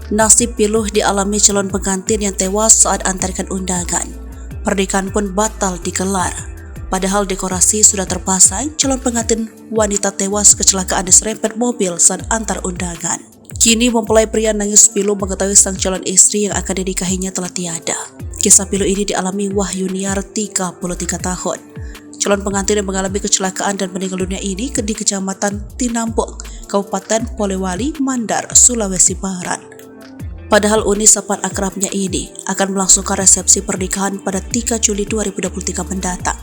Nasib pilu dialami calon pengantin yang tewas saat antarkan undangan. Pernikahan pun batal digelar. Padahal dekorasi sudah terpasang, calon pengantin wanita tewas kecelakaan diserempet mobil saat antar undangan. Kini mempelai pria nangis pilu mengetahui sang calon istri yang akan dinikahinya telah tiada. Kisah pilu ini dialami Wahyuniar 33 tahun. Calon pengantin yang mengalami kecelakaan dan meninggal dunia ini di Kecamatan Tinampung, Kabupaten Polewali, Mandar, Sulawesi Barat. Padahal Uni sahabat akrabnya ini akan melangsungkan resepsi pernikahan pada 3 Juli 2023 mendatang.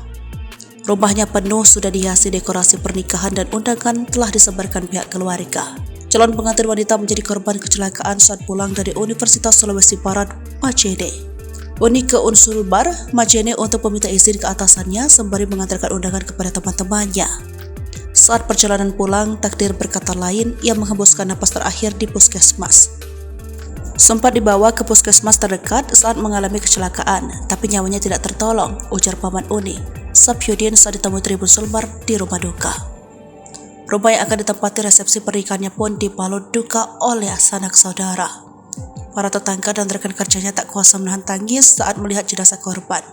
Rumahnya penuh sudah dihiasi dekorasi pernikahan dan undangan telah disebarkan pihak keluarga. Calon pengantin wanita menjadi korban kecelakaan saat pulang dari Universitas Sulawesi Barat, Majene. Uni ke Unsulbar, Majene untuk meminta izin ke atasannya sembari mengantarkan undangan kepada teman-temannya. Saat perjalanan pulang, takdir berkata lain, ia menghembuskan napas terakhir di puskesmas. Sempat dibawa ke puskesmas terdekat saat mengalami kecelakaan, tapi nyawanya tidak tertolong, ujar paman Uni, Sapyudin saat ditemui Tribun Sulbar di rumah duka. Rumah yang akan ditempati resepsi pernikahannya pun dibalut duka oleh sanak saudara. Para tetangga dan rekan kerjanya tak kuasa menahan tangis saat melihat jenazah korban.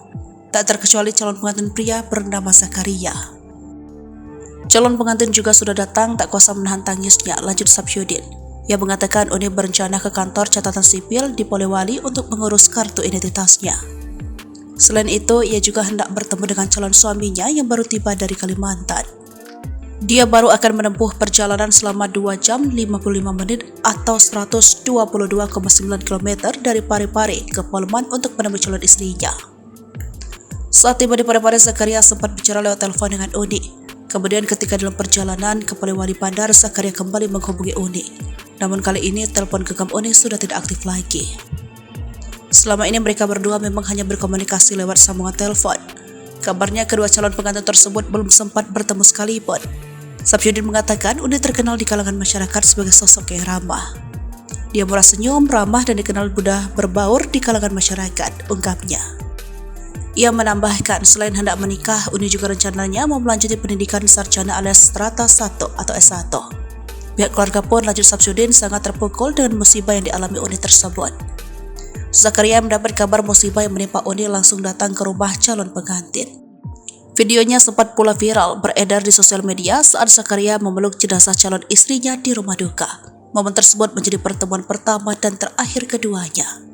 Tak terkecuali calon pengantin pria bernama Zakaria. Calon pengantin juga sudah datang tak kuasa menahan tangisnya, lanjut Sapyudin. Ia mengatakan Uni berencana ke kantor catatan sipil di Polewali untuk mengurus kartu identitasnya. Selain itu, ia juga hendak bertemu dengan calon suaminya yang baru tiba dari Kalimantan. Dia baru akan menempuh perjalanan selama 2 jam 55 menit atau 122,9 km dari Parepare ke Polman untuk menemui calon istrinya. Saat tiba di Parepare, Zakaria sempat bicara lewat telepon dengan Uni. Kemudian ketika dalam perjalanan ke Polewali Bandar, Zakaria kembali menghubungi Uni. Namun kali ini telepon genggam Uni sudah tidak aktif lagi. Selama ini mereka berdua memang hanya berkomunikasi lewat sambungan telepon. Kabarnya kedua calon pengantin tersebut belum sempat bertemu sekalipun. Sapyudin mengatakan Uni terkenal di kalangan masyarakat sebagai sosok yang ramah. Dia murah senyum, ramah dan dikenal mudah berbaur di kalangan masyarakat, ungkapnya. Ia menambahkan selain hendak menikah, Uni juga rencananya mau melanjuti pendidikan sarjana alias strata 1 atau S1. Pihak keluarga pun, lanjut Sapyudin, sangat terpukul dengan musibah yang dialami Uni tersebut. Zakaria mendapat kabar musibah yang menimpa Uni langsung datang ke rumah calon pengantin. Videonya sempat pula viral beredar di sosial media saat Zakaria memeluk jenazah calon istrinya di rumah duka. Momen tersebut menjadi pertemuan pertama dan terakhir keduanya.